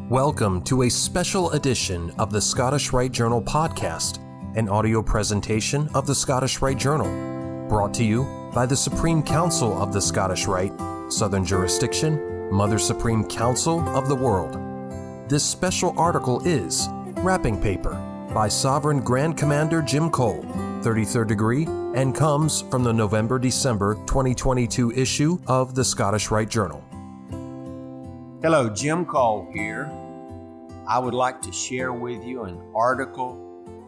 Welcome to a special edition of the Scottish Rite Journal podcast, an audio presentation of the Scottish Rite Journal, brought to you by the Supreme Council of the Scottish Rite, Southern Jurisdiction, Mother Supreme Council of the World. This special article is Wrapping Paper by Sovereign Grand Commander Jim Cole, 33rd degree, and comes from the November-December 2022 issue of the Scottish Rite Journal. Hello, Jim Cole here. I would like to share with you an article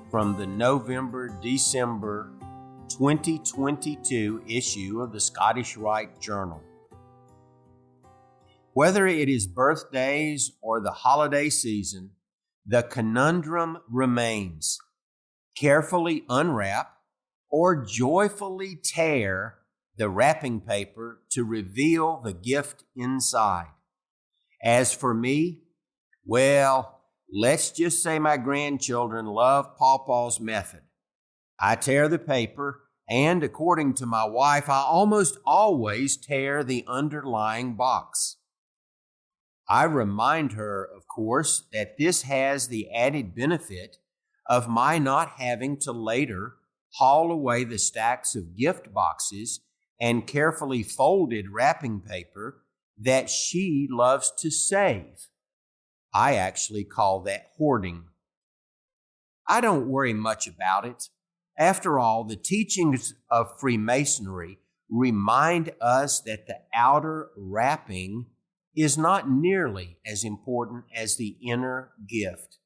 from the November-December 2022 issue of the Scottish Rite Journal. Whether it is birthdays or the holiday season, the conundrum remains: carefully unwrap or joyfully tear the wrapping paper to reveal the gift inside. As for me, well, let's just say my grandchildren love Pawpaw's method. I tear the paper, and according to my wife, I almost always tear the underlying box. I remind her, of course, that this has the added benefit of my not having to later haul away the stacks of gift boxes and carefully folded wrapping paper that she loves to save. I actually call that hoarding. I don't worry much about it. After all, the teachings of Freemasonry remind us that the outer wrapping is not nearly as important as the inner gift.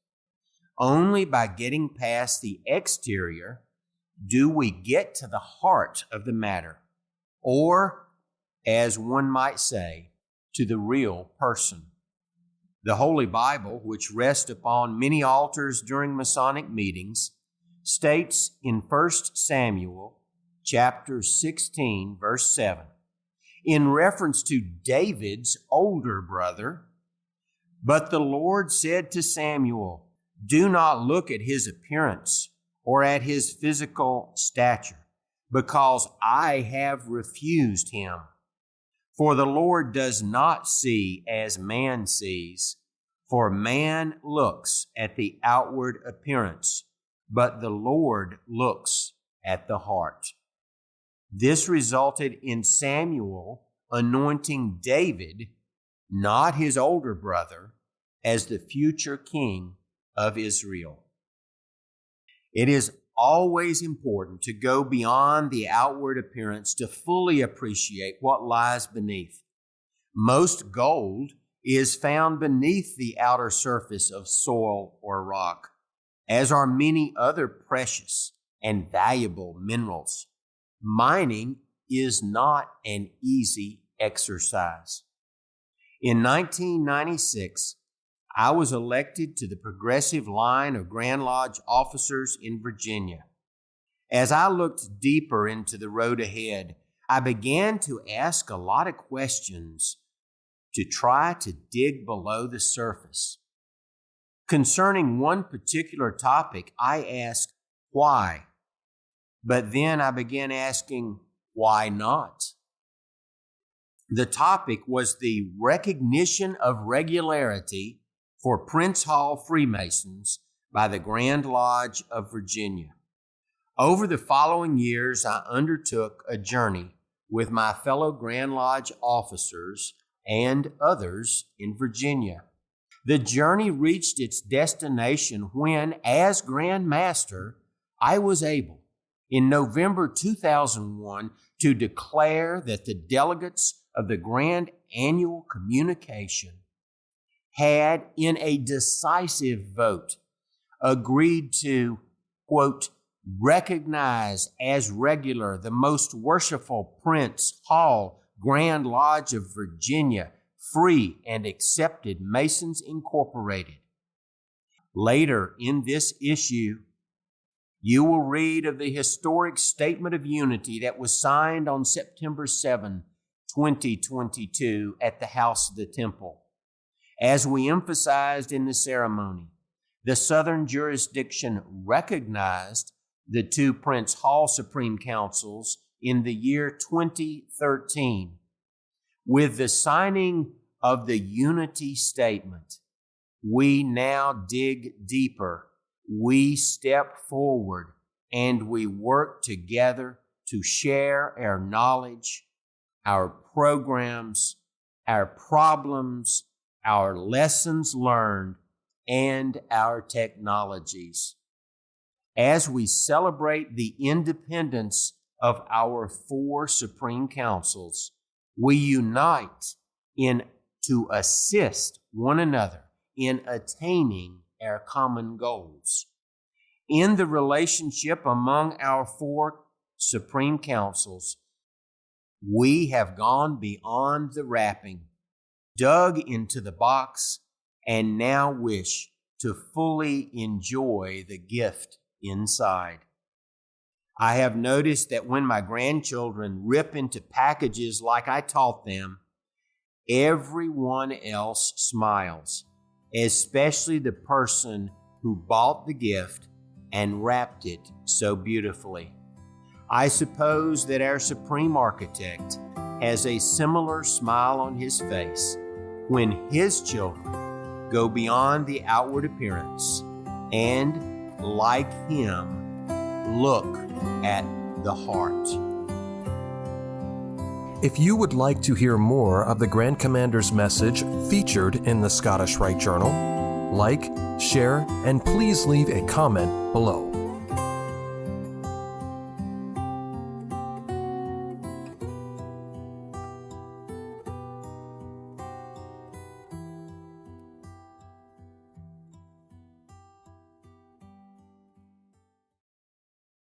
Only by getting past the exterior do we get to the heart of the matter, or, as one might say, to the real person. The Holy Bible, which rests upon many altars during Masonic meetings, states in 1 Samuel chapter 16, verse 7, in reference to David's older brother, "But the Lord said to Samuel, do not look at his appearance or at his physical stature, because I have refused him. For the Lord does not see as man sees, for man looks at the outward appearance, but the Lord looks at the heart." This resulted in Samuel anointing David, not his older brother, as the future king of Israel. It is always important to go beyond the outward appearance to fully appreciate what lies beneath. Most gold is found beneath the outer surface of soil or rock, as are many other precious and valuable minerals. Mining is not an easy exercise. In 1996, I was elected to the progressive line of Grand Lodge officers in Virginia. As I looked deeper into the road ahead, I began to ask a lot of questions to try to dig below the surface. Concerning one particular topic, I asked, why? But then I began asking, why not? The topic was the recognition of regularity for Prince Hall Freemasons by the Grand Lodge of Virginia. Over the following years, I undertook a journey with my fellow Grand Lodge officers and others in Virginia. The journey reached its destination when, as Grand Master, I was able, in November 2001, to declare that the delegates of the Grand Annual Communication had, in a decisive vote, agreed to, quote, recognize as regular the most worshipful Prince Hall Grand Lodge of Virginia, Free and Accepted Masons Incorporated. Later in this issue, you will read of the historic Statement of Unity that was signed on September 7, 2022 at the House of the Temple. As we emphasized in the ceremony, the Southern Jurisdiction recognized the two Prince Hall Supreme Councils in the year 2013. With the signing of the Unity Statement, we now dig deeper. We step forward and we work together to share our knowledge, our programs, our problems, our lessons learned, and our technologies. As we celebrate the independence of our 4 Supreme Councils, we unite to assist one another in attaining our common goals. In the relationship among our 4 Supreme Councils, we have gone beyond the wrapping, dug into the box, and now wish to fully enjoy the gift inside. I have noticed that when my grandchildren rip into packages like I taught them, everyone else smiles, especially the person who bought the gift and wrapped it so beautifully. I suppose that our Supreme Architect has a similar smile on his face when his children go beyond the outward appearance and, like him, look at the heart. If you would like to hear more of the Grand Commander's message featured in the Scottish Rite Journal, like, share, and please leave a comment below.